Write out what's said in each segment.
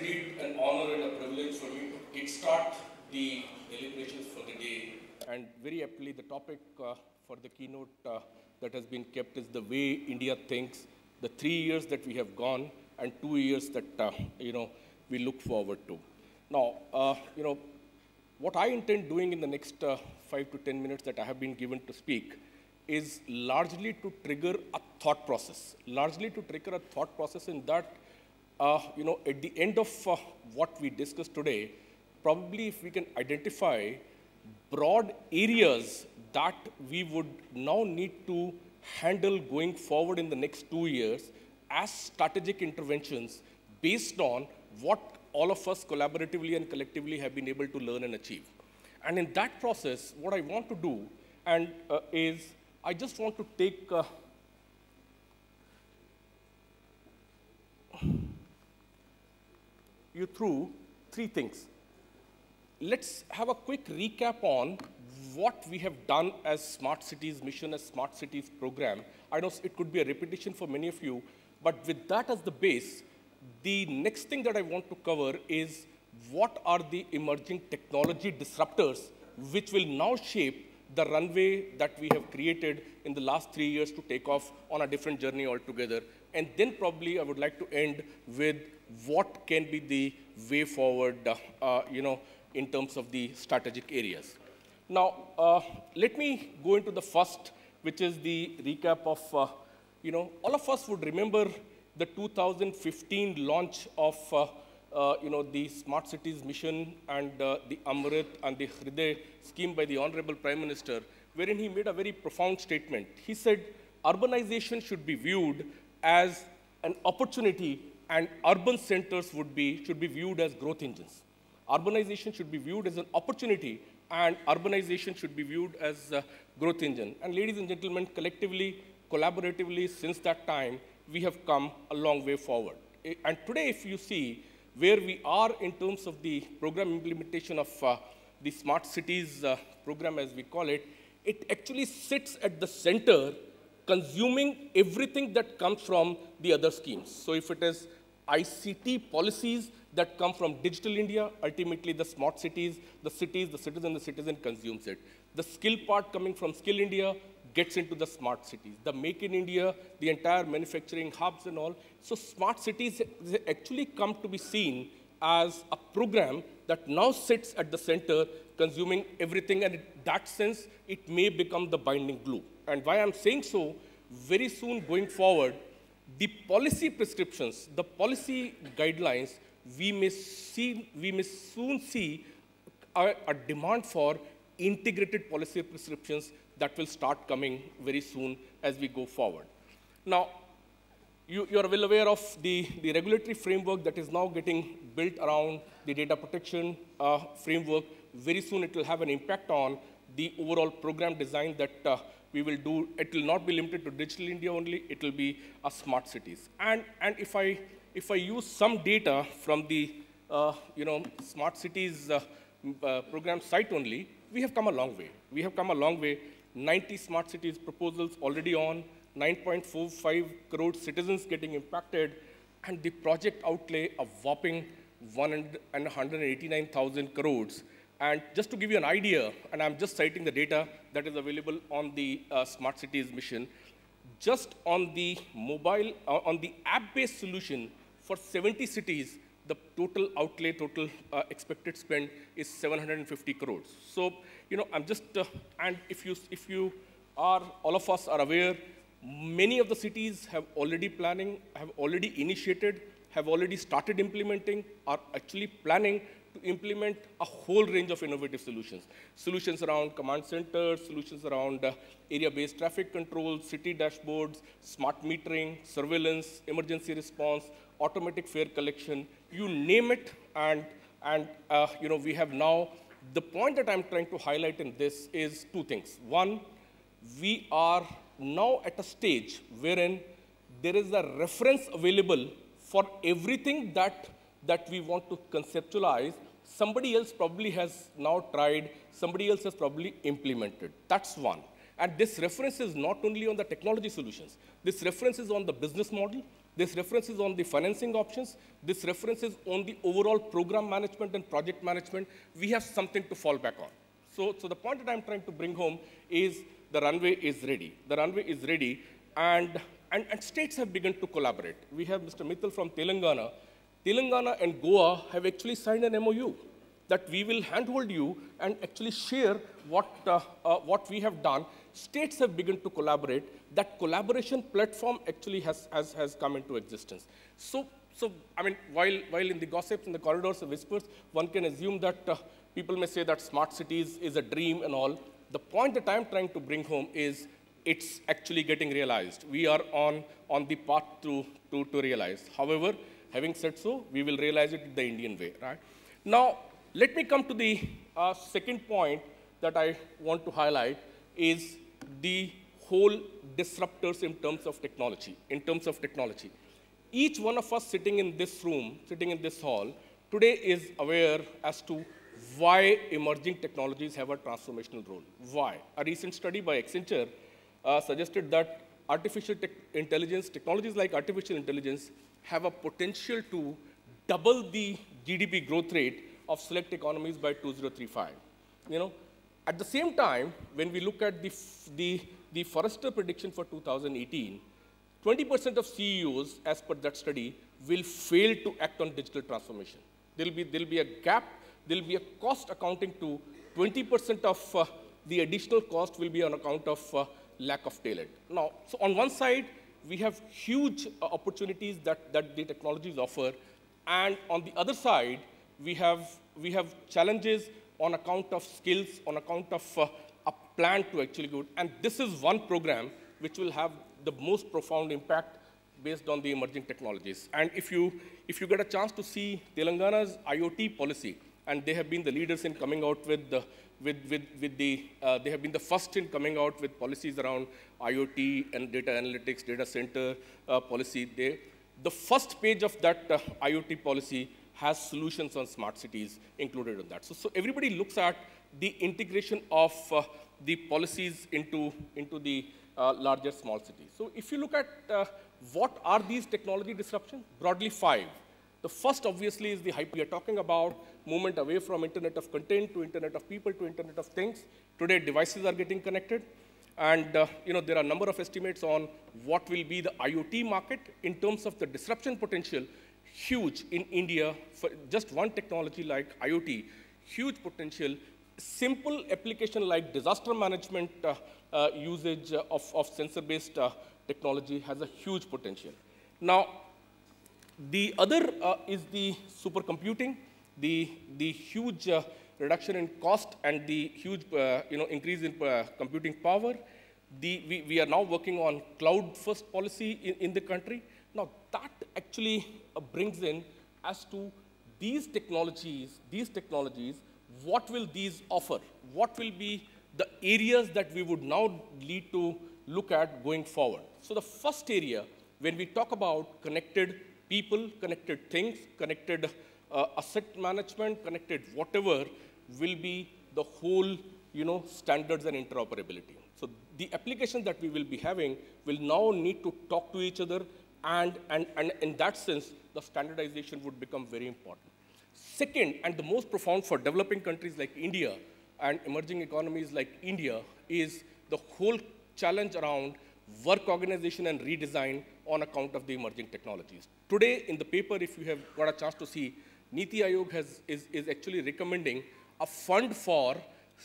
indeed an honor and a privilege for me to kickstart the deliberations for the day. And very aptly, the topic for the keynote that has been kept is the way India thinks, the 3 years that we have gone and 2 years that we look forward to. Now, what I intend doing in the next 5 to 10 minutes that I have been given to speak is largely to trigger a thought process. Largely to trigger a thought process in that, at the end of what we discussed today, probably if we can identify broad areas that we would now need to handle going forward in the next 2 years as strategic interventions based on what all of us collaboratively and collectively have been able to learn and achieve. And in that process, what I want to do is I just want to take you through 3 things. Let's have a quick recap on what we have done as Smart Cities mission, as Smart Cities program. I know it could be a repetition for many of you, but with that as the base, the next thing that I want to cover is what are the emerging technology disruptors which will now shape the runway that we have created in the last 3 years to take off on a different journey altogether. And then probably I would like to end with what can be the way forward, in terms of the strategic areas. Now, let me go into the first, which is the recap of, all of us would remember the 2015 launch of, the Smart Cities mission and the Amrit and the Hriday scheme by the Honorable Prime Minister, wherein he made a very profound statement. He said, urbanization should be viewed as an opportunity and urban centers should be viewed as growth engines. Urbanization should be viewed as an opportunity and urbanization should be viewed as a growth engine. And ladies and gentlemen, collectively, collaboratively, since that time, we have come a long way forward. And today, if you see where we are in terms of the program implementation of the Smart Cities program, as we call it, it actually sits at the center, consuming everything that comes from the other schemes. So if it is ICT policies that come from Digital India, ultimately the smart cities, the citizen consumes it. The skill part coming from Skill India gets into the smart cities. The Make in India, the entire manufacturing hubs and all. So smart cities actually come to be seen as a program that now sits at the center, consuming everything, and in that sense, it may become the binding glue. And why I'm saying so, very soon going forward, the policy prescriptions, the policy guidelines, we may soon see a demand for integrated policy prescriptions that will start coming very soon as we go forward. Now, you're well aware of the regulatory framework that is now getting built around the data protection framework. Very soon it will have an impact on the overall program design that we will do. It will not be limited to Digital India only, it will be a smart cities. And if I use some data from the smart cities program site only, we have come a long way. We have come a long way. 90 smart cities proposals already on, 9.45 crore citizens getting impacted, and the project outlay a whopping 189,000 crores. And just to give you an idea, and I'm just citing the data that is available on the Smart Cities mission, just on the mobile, on the app-based solution for 70 cities, the total outlay, expected spend is 750 crores. So, I'm just, and if you are, all of us are aware, many of the cities have already planning, have already initiated, have already started implementing, are actually planning to implement a whole range of innovative solutions. Solutions around command centers, solutions around area-based traffic control, city dashboards, smart metering, surveillance, emergency response, automatic fare collection, you name it, and we have now, the point that I'm trying to highlight in this is 2 things. One, we are now at a stage wherein there is a reference available for everything that we want to conceptualize. Somebody else probably has now tried, somebody else has probably implemented. That's one. And this reference is not only on the technology solutions. This reference is on the business model. This reference is on the financing options. This reference is on the overall program management and project management. We have something to fall back on. So the point that I'm trying to bring home is the runway is ready. The runway is ready, and states have begun to collaborate. We have Mr. Mittal from Telangana. Telangana and Goa have actually signed an MOU that we will handhold you and actually share what we have done. States have begun to collaborate. That collaboration platform actually has come into existence. So I mean, while in the gossips, in the corridors of whispers, one can assume that people may say that smart cities is a dream and all. The point that I'm trying to bring home is it's actually getting realized. We are on the path to realize. However, having said so, we will realize it the Indian way, right? Now, let me come to the second point that I want to highlight is the whole disruptors in terms of technology, Each one of us sitting in this room, sitting in this hall, today is aware as to why emerging technologies have a transformational role. Why? A recent study by Accenture suggested that technologies like artificial intelligence have a potential to double the GDP growth rate of select economies by 2035. You know, at the same time, when we look at the Forrester prediction for 2018, 20% of CEOs, as per that study, will fail to act on digital transformation. There'll be a gap. There'll be a cost accounting to 20% of the additional cost will be on account of lack of talent. Now, so on one side, we have huge opportunities that the technologies offer, and on the other side, we have challenges on account of skills, on account of a plan to actually go. And this is one program which will have the most profound impact based on the emerging technologies. And if you get a chance to see Telangana's IoT policy, and they have been the leaders in coming out with they have been the first in coming out with policies around IoT and data analytics, data center policy. The first page of that IoT policy has solutions on smart cities included in that. So everybody looks at the integration of the policies into the larger small cities. So if you look at what are these technology disruptions, broadly 5. The first, obviously, is the hype. We are talking about movement away from Internet of content to Internet of people to Internet of things. Today, devices are getting connected. And there are a number of estimates on what will be the IoT market in terms of the disruption potential. Huge in India for just one technology like IoT, huge potential. Simple application like disaster management usage of sensor-based technology has a huge potential. Now, the other is the supercomputing, the huge reduction in cost and the huge increase in computing power. We are now working on cloud-first policy in the country. Now, that actually brings in as to these technologies, what will these offer? What will be the areas that we would now need to look at going forward? So the first area, when we talk about connected people, connected things, connected asset management, connected whatever, will be the whole standards and interoperability. So the applications that we will be having will now need to talk to each other, and in that sense, the standardization would become very important. Second, and the most profound for developing countries like India and emerging economies like India, is the whole challenge around work organization and redesign on account of the emerging technologies. Today, in the paper, if you have got a chance to see, Niti Aayog is actually recommending a fund for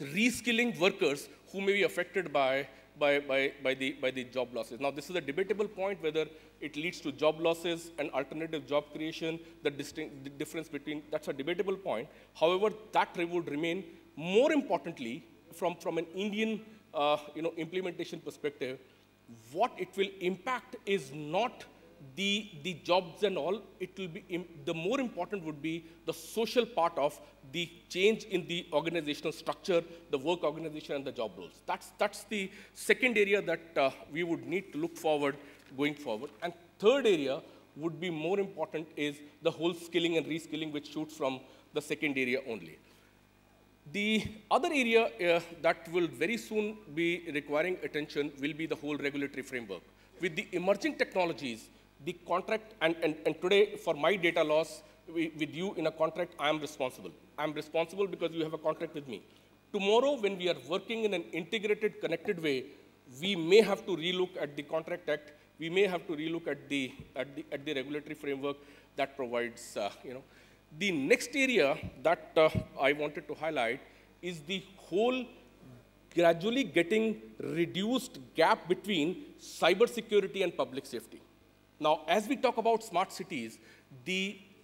reskilling workers who may be affected by the job losses. Now, this is a debatable point whether it leads to job losses and alternative job creation, the difference between, that's a debatable point. However, that would remain. More importantly, from an Indian implementation perspective, what it will impact is not the jobs and all. It will be, the more important would be the social part of the change in the organizational structure, the work organization and the job roles. That's the second area that we would need to look forward going forward. And third area would be more important is the whole skilling and reskilling, which shoots from the second area only. The other area that will very soon be requiring attention will be the whole regulatory framework. With the emerging technologies, the contract, and today for my data loss, with you in a contract, I am responsible. I'm responsible because you have a contract with me. Tomorrow, when we are working in an integrated, connected way, we may have to relook at the Contract Act. We may have to relook at the regulatory framework that provides, The next area that I wanted to highlight is the whole gradually getting reduced gap between cybersecurity and public safety. Now, as we talk about smart cities,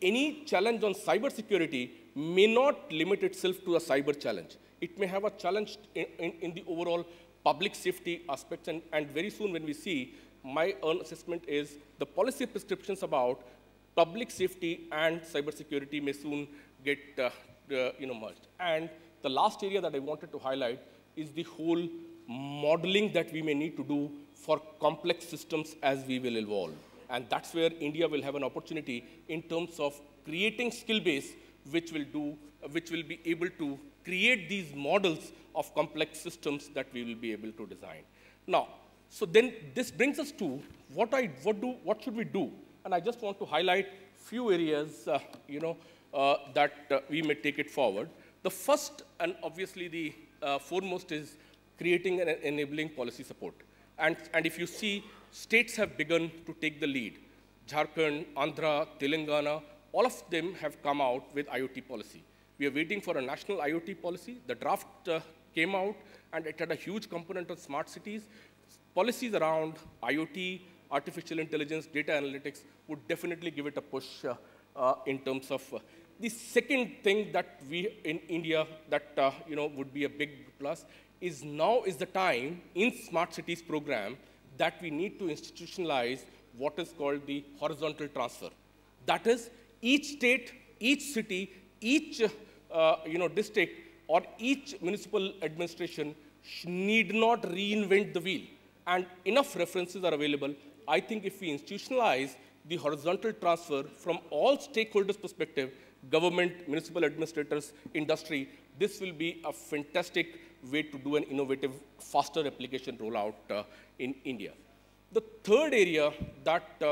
any challenge on cybersecurity may not limit itself to a cyber challenge. It may have a challenge in the overall public safety aspects, and very soon when we see, my own assessment is the policy prescriptions about public safety and cybersecurity may soon get merged. And the last area that I wanted to highlight is the whole modeling that we may need to do for complex systems as we will evolve. And that's where India will have an opportunity in terms of creating skill base, which will be able to create these models of complex systems that we will be able to design. Now, so then this brings us to what should we do? And I just want to highlight few areas, that we may take it forward. The first, and obviously the foremost, is creating an enabling policy support. And if you see, states have begun to take the lead. Jharkhand, Andhra, Telangana, all of them have come out with IoT policy. We are waiting for a national IoT policy. The draft came out, and it had a huge component of smart cities. Policies around IoT, artificial intelligence, data analytics would definitely give it a push in terms of the second thing that we in India that would be a big plus is now is the time in smart cities program that we need to institutionalize what is called the horizontal transfer. That is, each state, each city, each district, or each municipal administration need not reinvent the wheel. And enough references are available. I think if we institutionalize the horizontal transfer from all stakeholders' perspective, government, municipal administrators, industry, this will be a fantastic way to do an innovative, faster application rollout in India. The third area that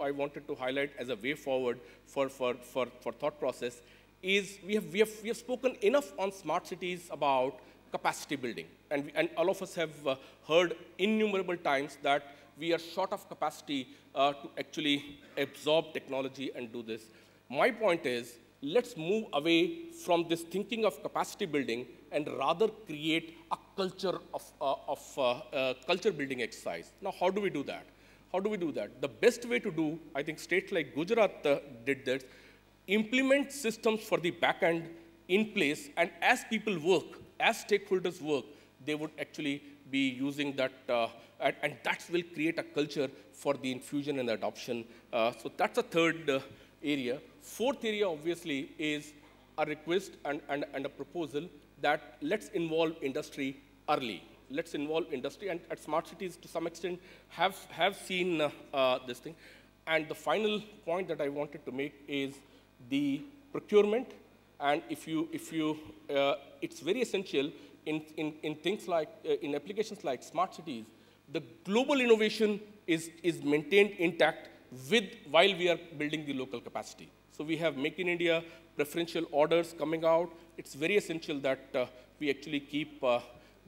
I wanted to highlight as a way forward for thought process is we have spoken enough on smart cities about capacity building, and all of us have heard innumerable times that we are short of capacity to actually absorb technology and do this. My point is, let's move away from this thinking of capacity building and rather create a culture of culture building exercise. Now, how do we do that? How do we do that? The best way to do, I think states like Gujarat did this, implement systems for the back end in place, and as people work, as stakeholders work, they would actually be using that, and that will create a culture for the infusion and adoption. So that's a third area. Fourth area, obviously, is a request and a proposal that let's involve industry early. Let's involve industry, and at smart cities, to some extent, have seen this thing. And the final point that I wanted to make is the procurement. And it's very essential in things like, in applications like smart cities, the global innovation is maintained intact while we are building the local capacity. So we have Make in India, preferential orders coming out. It's very essential that we actually keep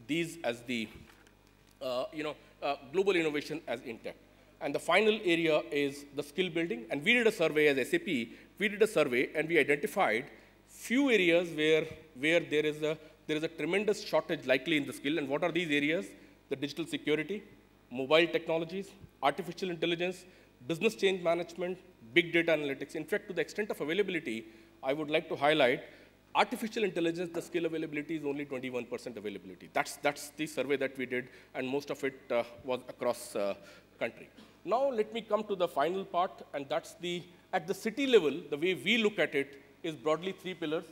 these as the, global innovation as intact. And the final area is the skill building. And we did a survey as SAP, we did a survey and we identified few areas where there is a tremendous shortage likely in the skill. And what are these areas? The digital security, mobile technologies, artificial intelligence, business change management, big data analytics. In fact, to the extent of availability, I would like to highlight artificial intelligence, the skill availability is only 21% availability. That's the survey that we did, and most of it was across country. Now let me come to the final part, and that's at the city level, the way we look at it is broadly three pillars: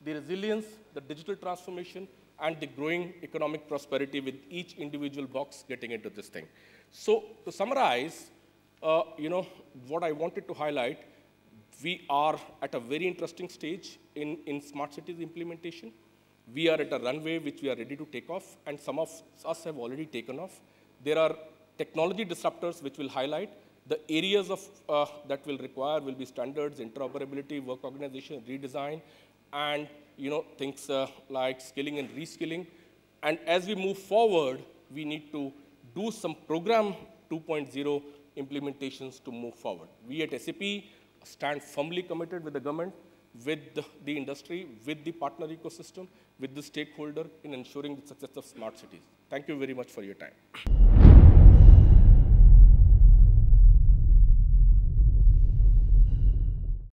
the resilience, the digital transformation, and the growing economic prosperity, with each individual box getting into this thing. So to summarize, what I wanted to highlight, we are at a very interesting stage in smart cities implementation. We are at a runway which we are ready to take off, and some of us have already taken off. There are technology disruptors which will highlight. The areas of, that will require will be standards, interoperability, work organization, redesign, and things like skilling and reskilling. And as we move forward, we need to do some program 2.0 implementations to move forward. We at SAP stand firmly committed with the government, with the industry, with the partner ecosystem, with the stakeholder in ensuring the success of smart cities. Thank you very much for your time.